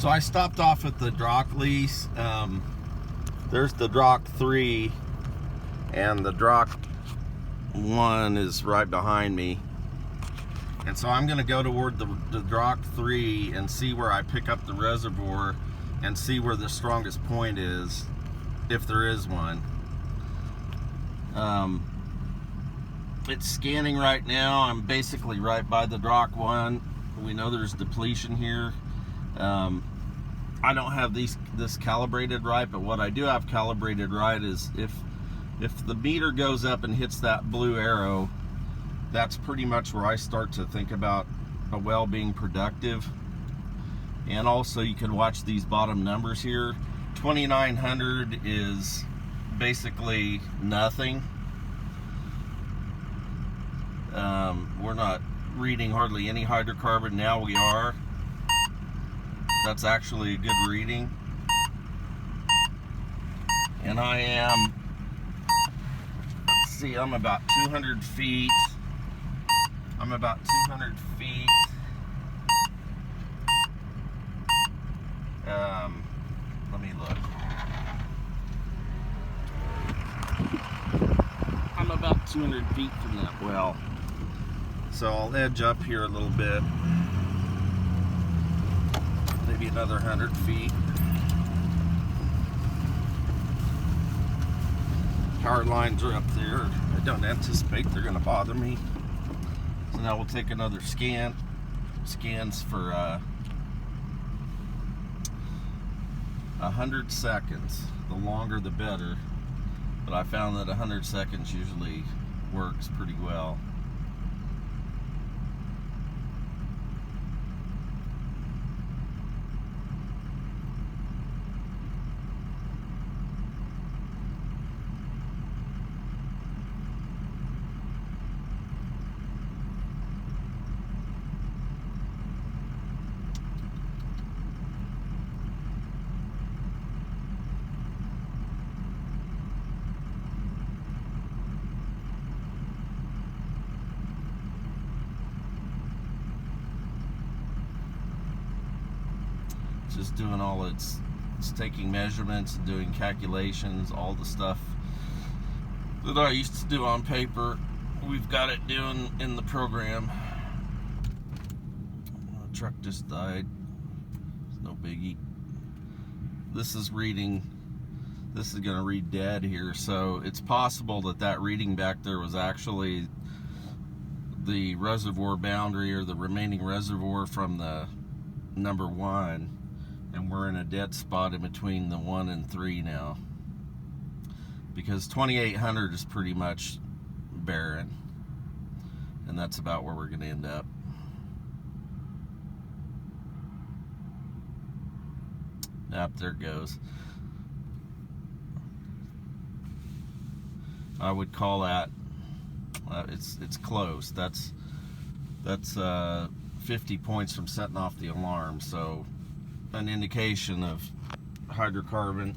So I stopped off at the Drach lease. There's the Drach 3 and the Drach 1 is right behind me. And so I'm going to go toward the Drach 3 and see where I pick up the reservoir and see where the strongest point is, if there is one. It's scanning right now. I'm basically right by the Drach 1. We know there's depletion here. I don't have this calibrated right, but what I do have calibrated right is if the meter goes up and hits that blue arrow, that's pretty much where I start to think about a well being productive. And also you can watch these bottom numbers here. 2900 is basically nothing. We're not reading hardly any hydrocarbon. Now we are. That's actually a good reading. And I am, let's see, I'm about 200 feet. I'm about 200 feet. Let me look. I'm about 200 feet from that well. So I'll edge up here a little bit. Maybe another 100 feet. Power lines are up there. I don't anticipate they're going to bother me. So now we'll take another scans for 100 seconds. The longer the better. But I found that 100 seconds usually works pretty well. Just doing all it's taking measurements and doing calculations, all the stuff that I used to do on paper. We've got it doing in the program. The truck just died. It's no biggie. This is going to read dead here, so it's possible that reading back there was actually the reservoir boundary or the remaining reservoir from the number 1. And we're in a dead spot in between the 1 and 3 now, because 2800 is pretty much barren, and that's about where we're going to end up. Yep, there it goes. I would call that it's close. That's 50 points from setting off the alarm. So an indication of hydrocarbon.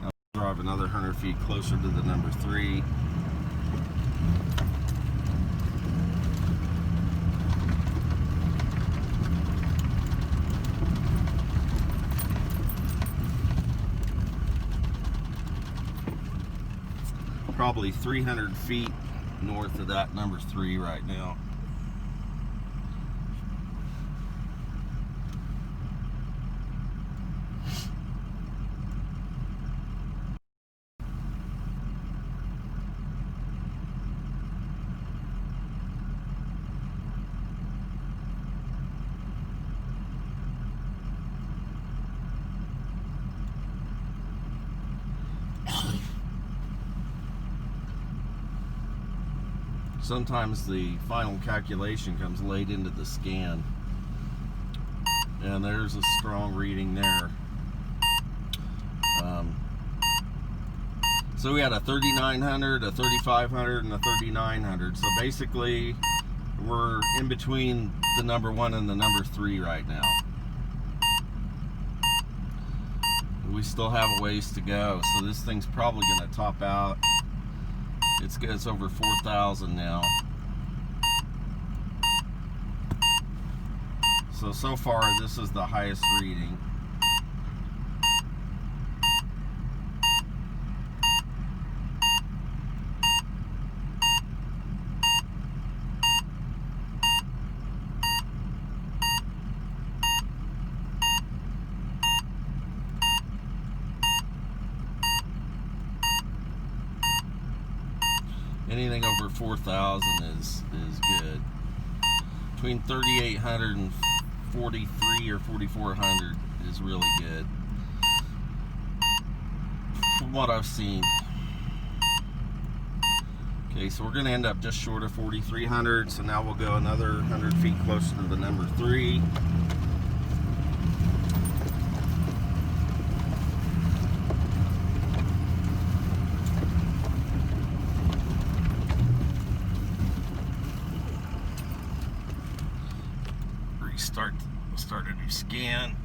I'll drive another 100 feet closer to the number 3. Probably 300 feet north of that number 3 right now. Sometimes the final calculation comes late into the scan, and there's a strong reading there. So we had a 3900, a 3500, and a 3900. So basically we're in between the number 1 and the number 3 right now. We still have a ways to go, so this thing's probably going to top out. It's over 4,000 now. So far this is the highest reading. Anything over 4,000 is good. Between 3,800 and 43 or 4,400 is really good, from what I've seen. Okay, so we're going to end up just short of 4,300. So now we'll go another 100 feet closer to the number 3. Start a new scan.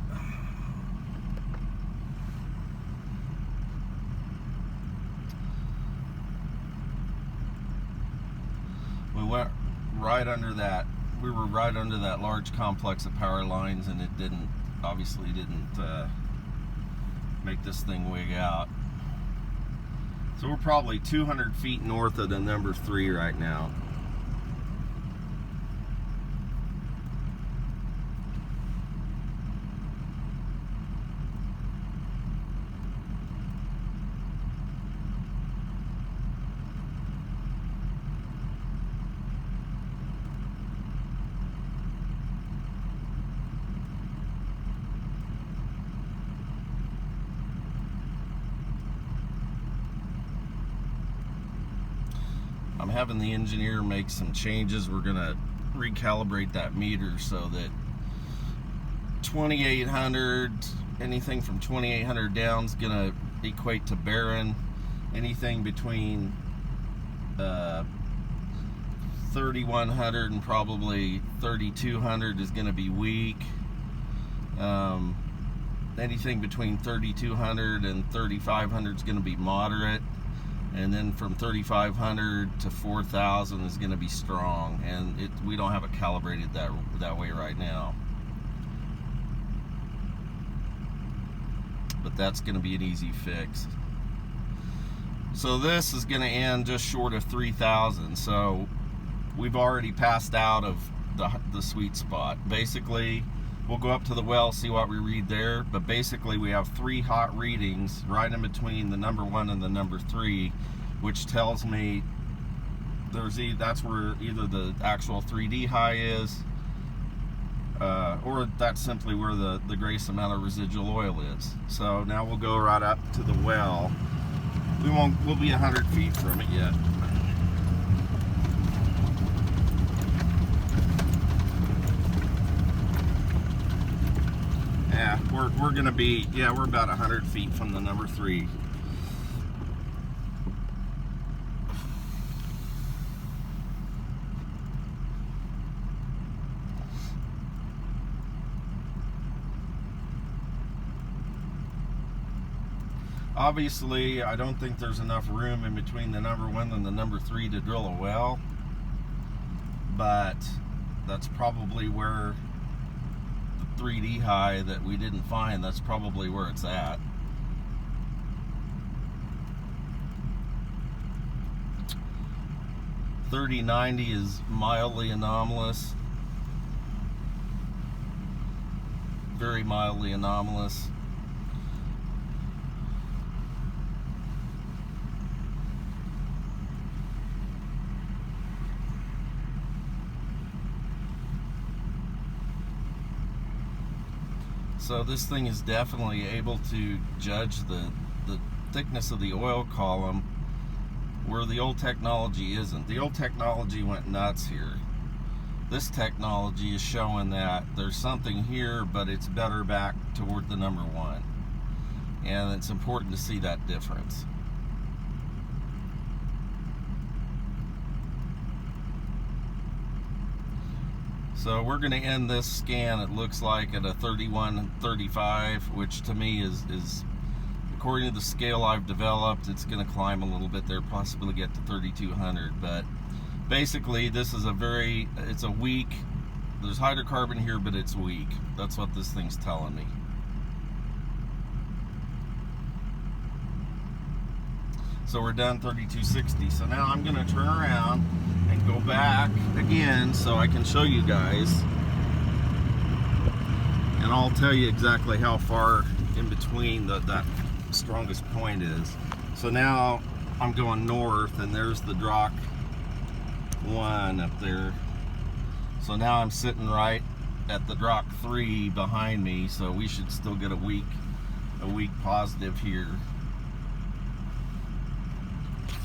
We went right under that. We were right under that large complex of power lines, and it obviously didn't make this thing wig out. So we're probably 200 feet north of the number 3 right now. I'm having the engineer make some changes. We're gonna recalibrate that meter so that 2,800, anything from 2,800 down is gonna equate to barren. Anything between 3,100 and probably 3,200 is gonna be weak. Anything between 3,200 and 3,500 is gonna be moderate. And then from 3,500 to 4,000 is going to be strong, and we don't have it calibrated that way right now. But that's going to be an easy fix. So this is going to end just short of 3,000. So we've already passed out of the sweet spot. Basically, we'll go up to the well, see what we read there, but basically we have 3 hot readings right in between the number 1 and the number 3, which tells me that's where either the actual 3D high is, or that's simply where the greatest amount of residual oil is. So now we'll go right up to the well. We'll be 100 feet from it yet. Yeah, we're gonna be, we're about 100 feet from the number 3. Obviously, I don't think there's enough room in between the number 1 and the number 3 to drill a well, but that's probably where 3D high that we didn't find, that's probably where it's at. $30.90 is mildly anomalous, very mildly anomalous. So this thing is definitely able to judge the thickness of the oil column where the old technology isn't. The old technology went nuts here. This technology is showing that there's something here, but it's better back toward the number 1. And it's important to see that difference. So we're going to end this scan, it looks like, at a 3135, which to me is according to the scale I've developed, it's going to climb a little bit there, possibly get to 3,200. But basically, this is it's a weak There's hydrocarbon here, but it's weak. That's what this thing's telling me. So we're done 3260. So now I'm gonna turn around and go back again so I can show you guys. And I'll tell you exactly how far in between that strongest point is. So now I'm going north, and there's the Drach 1 up there. So now I'm sitting right at the Drach 3 behind me, so we should still get a weak positive here.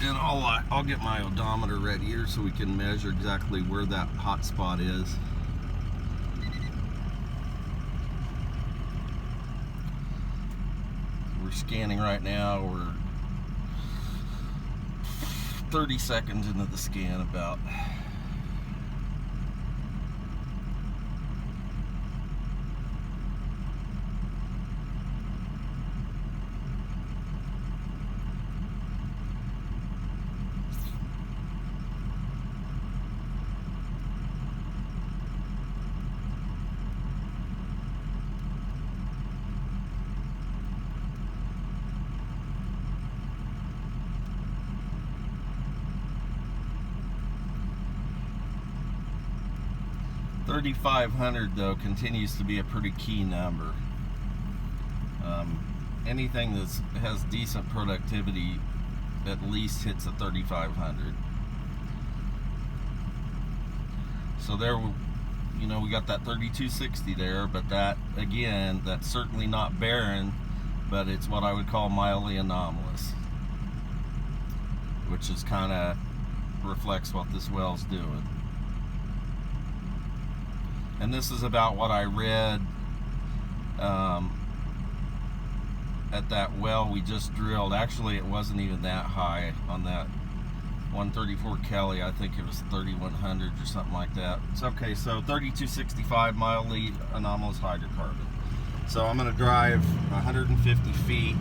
And I'll get my odometer ready here so we can measure exactly where that hot spot is. We're scanning right now. We're 30 seconds into the scan about. $3,500 though continues to be a pretty key number. Anything that has decent productivity at least hits a 3,500. So there, you know, we got that 3260 there, but that, again, that's certainly not barren, but it's what I would call mildly anomalous, which is kind of reflects what this well's doing. And this is about what I read at that well we just drilled. Actually, it wasn't even that high on that 134 Kelly. I think it was 3,100 or something like that. It's okay. So 3265 mildly anomalous hydrocarbon. So I'm going to drive 150 feet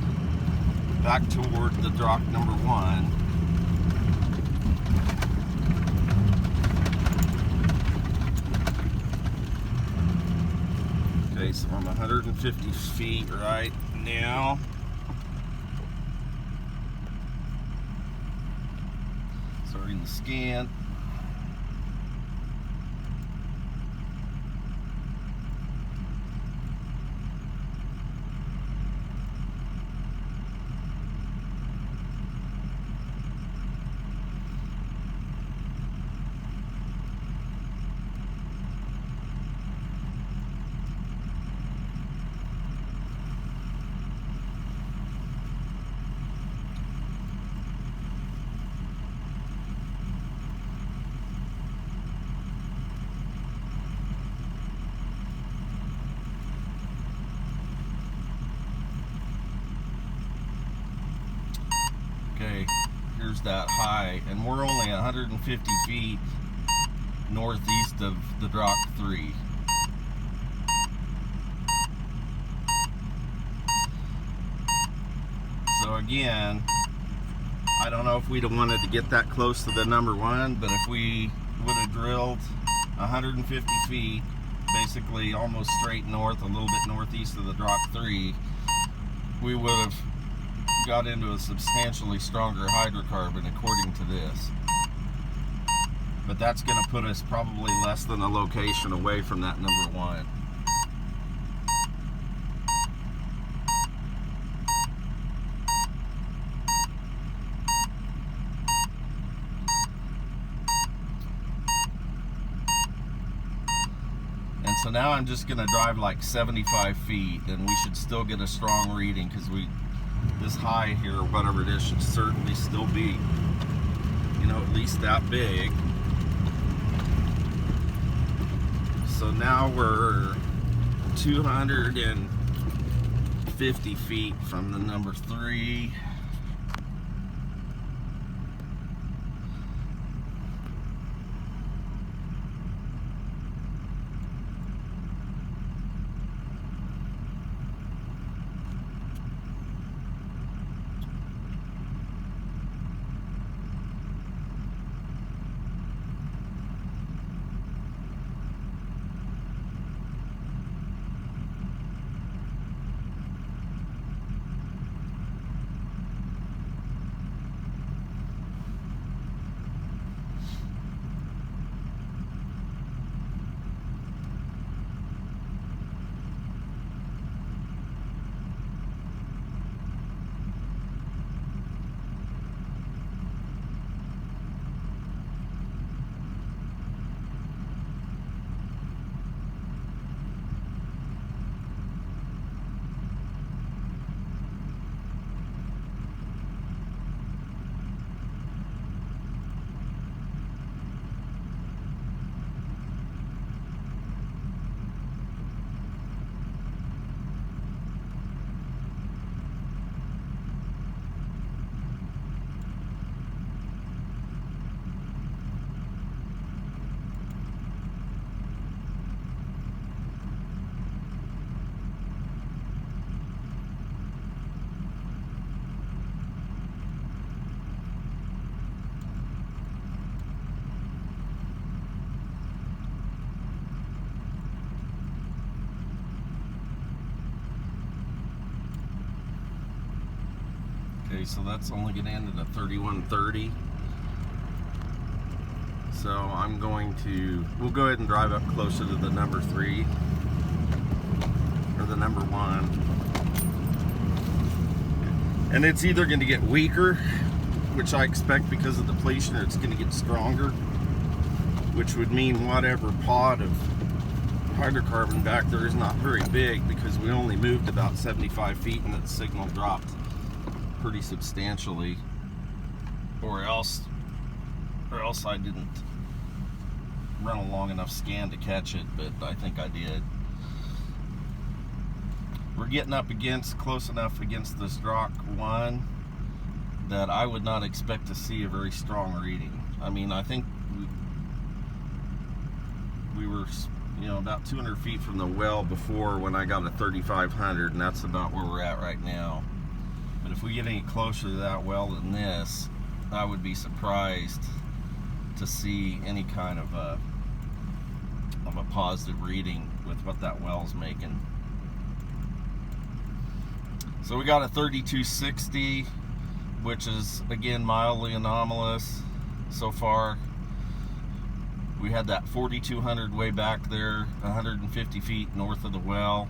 back toward the Drach number 1. Okay, so I'm 150 feet right now. Starting the scan. Okay, here's that high, and we're only 150 feet northeast of the Drach 3. So again, I don't know if we'd have wanted to get that close to the number 1, but if we would have drilled 150 feet, basically almost straight north, a little bit northeast of the Drach 3, we would have got into a substantially stronger hydrocarbon according to this. But that's going to put us probably less than a location away from that number 1. And so now I'm just going to drive like 75 feet, and we should still get a strong reading, because this high here, or whatever it is, should certainly still be, you know, at least that big. So now we're 250 feet from the number 3. Okay, so that's only going to end at a 3130. So we'll go ahead and drive up closer to the number 3 or the number 1. And it's either going to get weaker, which I expect because of depletion, or it's going to get stronger, which would mean whatever pod of hydrocarbon back there is not very big, because we only moved about 75 feet and the signal dropped pretty substantially, or else I didn't run a long enough scan to catch it, but I think I did. We're getting up close enough against this Drach 1 that I would not expect to see a very strong reading. I mean, I think we were, about 200 feet from the well before when I got a 3500, and that's about where we're at right now. But if we get any closer to that well than this, I would be surprised to see any kind of a positive reading with what that well's making. So we got a 3260, which is again mildly anomalous so far. We had that 4200 way back there, 150 feet north of the well,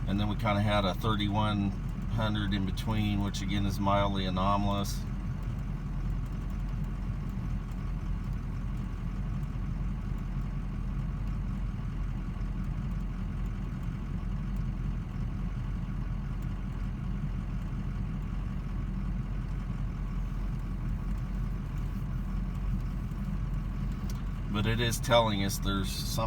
and then we kind of had a 3100 in between, which again is mildly anomalous. But it is telling us there is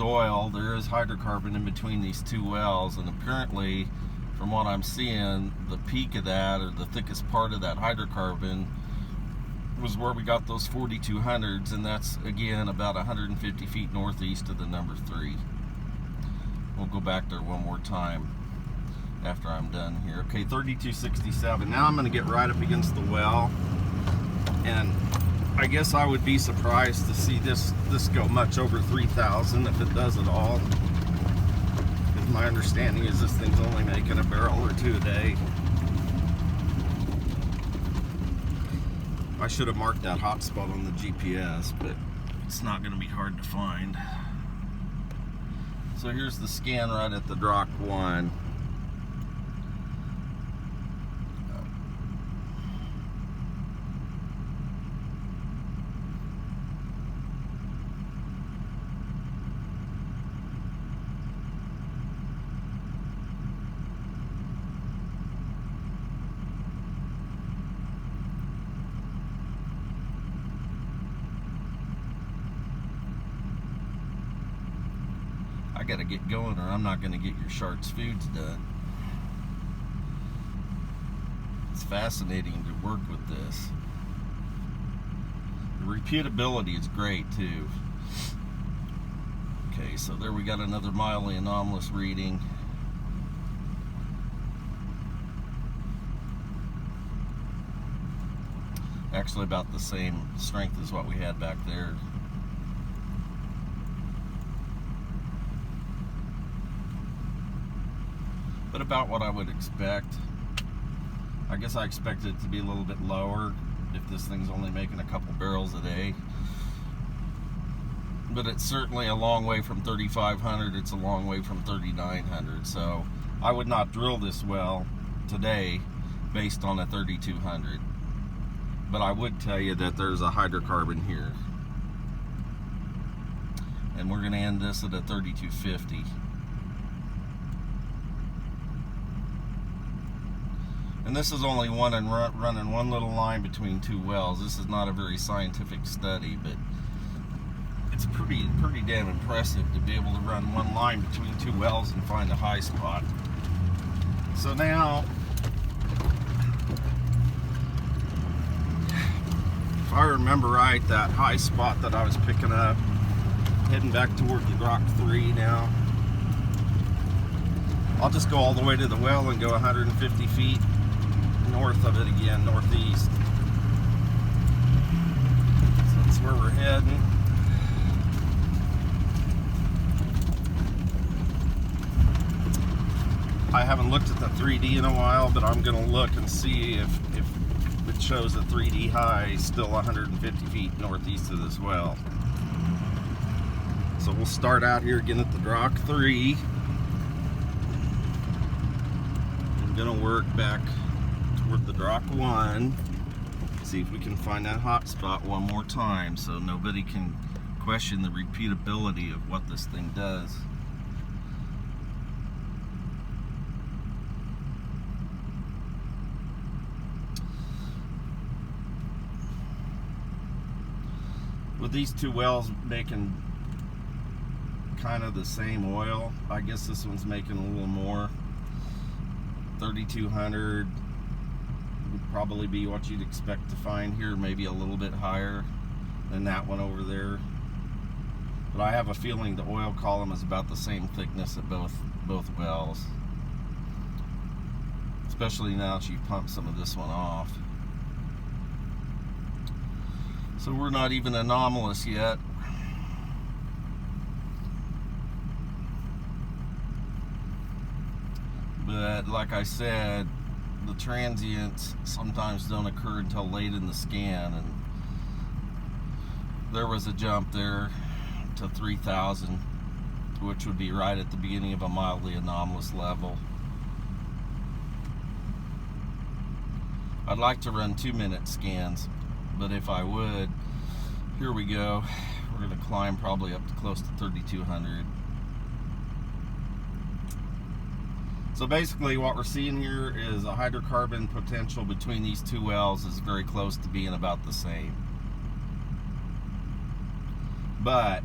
oil, there is hydrocarbon in between these two wells, and apparently, from what I'm seeing, the peak of that, or the thickest part of that hydrocarbon, was where we got those 4200s, and that's again about 150 feet northeast of the number 3. We'll go back there one more time after I'm done here. Okay, 3267. Now I'm going to get right up against the well, and I guess I would be surprised to see this go much over 3,000 if it does at all. Because my understanding is this thing's only making a barrel or 2 a day. I should have marked that hot spot on the GPS, but it's not going to be hard to find. So here's the scan right at the Drach 1. I gotta get going, or I'm not gonna get your Sharks Foods done. It's fascinating to work with this. The repeatability is great too. Okay, so there we got another mildly anomalous reading. Actually about the same strength as what we had back there. But about what I would expect. I guess I expected it to be a little bit lower if this thing's only making a couple barrels a day. But it's certainly a long way from 3,500. It's a long way from 3,900. So I would not drill this well today based on a 3,200. But I would tell you that there's a hydrocarbon here. And we're going to end this at a 3,250. And this is only running one little line between 2 wells. This is not a very scientific study, but it's pretty damn impressive to be able to run one line between 2 wells and find a high spot. So now, if I remember right, that high spot that I was picking up, heading back toward the Drach 3 now, I'll just go all the way to the well and go 150 feet north of it again, northeast. So that's where we're heading. I haven't looked at the 3D in a while, but I'm gonna look and see if it shows a 3D high still 150 feet northeast of this well. So we'll start out here again at the Drach 3. I'm gonna work back toward the Drach 1. See if we can find that hot spot one more time so nobody can question the repeatability of what this thing does. With these two wells making kind of the same oil, I guess this one's making a little more. 3,200 would probably be what you'd expect to find here, maybe a little bit higher than that one over there. But I have a feeling the oil column is about the same thickness at both wells, especially now that you've pumped some of this one off. So we're not even anomalous yet. But like I said, the transients sometimes don't occur until late in the scan, and there was a jump there to 3,000, which would be right at the beginning of a mildly anomalous level. I'd like to run 2-minute scans, but if I would, here we go. We're going to climb probably up to close to 3,200. So basically what we're seeing here is a hydrocarbon potential between these two wells is very close to being about the same. But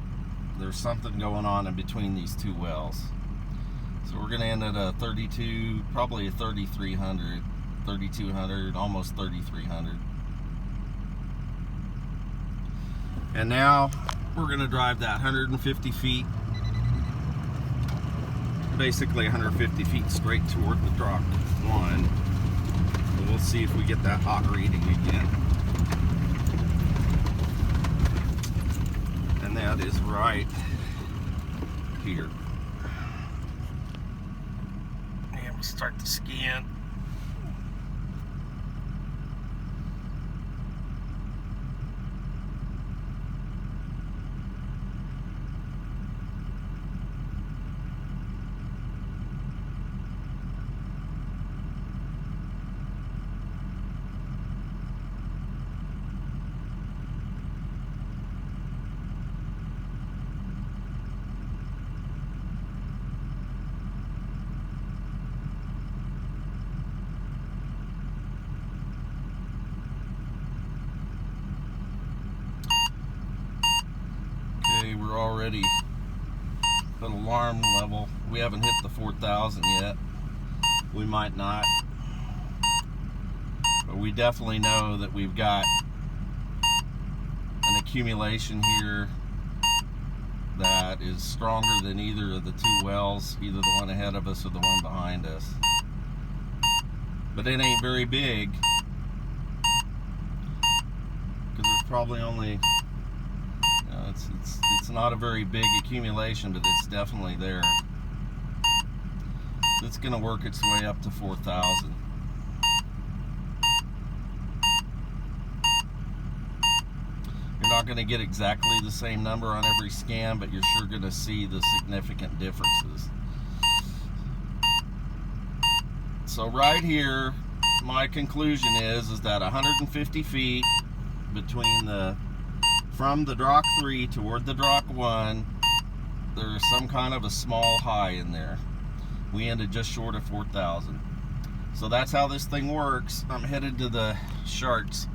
there's something going on in between these two wells. So we're going to end at a 32, probably a 3,300, 3,200, almost 3,300. And now we're going to drive that 150 feet, basically 150 feet straight toward the Drach 1. And we'll see if we get that hot reading again. And that is right here. And we'll start the scan. We're already at alarm level. We haven't hit the 4,000 yet. We might not, but we definitely know that we've got an accumulation here that is stronger than either of the two wells, either the one ahead of us or the one behind us. But it ain't very big, because there's probably only, it's not a very big accumulation, but it's definitely there. It's going to work its way up to 4,000. You're not going to get exactly the same number on every scan, but you're sure going to see the significant differences. So right here, my conclusion is that 150 feet between from the Drach 3 toward the Drach 1, there's some kind of a small high in there. We ended just short of 4,000. So that's how this thing works. I'm headed to the charts